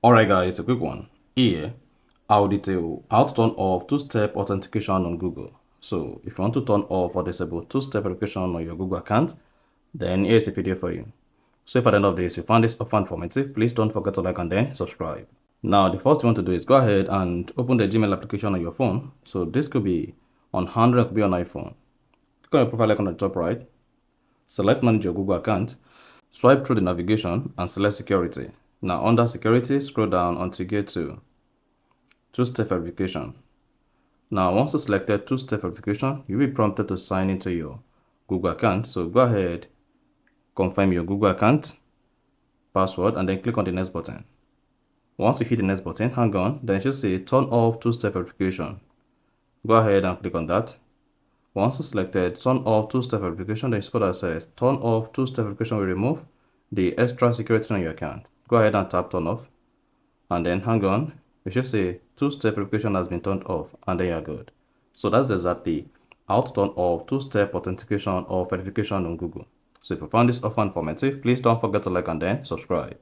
Alright guys, a quick one. Here, I'll detail how to turn off two-step authentication on Google. So if you want to turn off or disable two-step verification on your Google account, then here's a video for you. So if at the end of this you found this offer informative, please don't forget to like and then subscribe. Now the first thing you want to do is go ahead and open the Gmail application on your phone. So this could be on Android, it could be on iPhone. Click on your profile icon on the top right, select manage your Google account, swipe through the navigation and select security. Now under security, scroll down until you get to two-step verification. Now once you selected two-step verification, you'll be prompted to sign into your Google account. So go ahead, confirm your Google account, password, and then click on the next button. Once you hit the next button, hang on, then it should say turn off two-step verification. Go ahead and click on that. Once you selected turn off two-step verification, then scroll that says turn off two-step verification will remove the extra security on your account. Go ahead and tap turn off, and then hang on, it should say two-step verification has been turned off, and then you're good. So that's exactly how to turn off two-step authentication or verification on Google. So if you found this offer informative, please don't forget to like and then subscribe.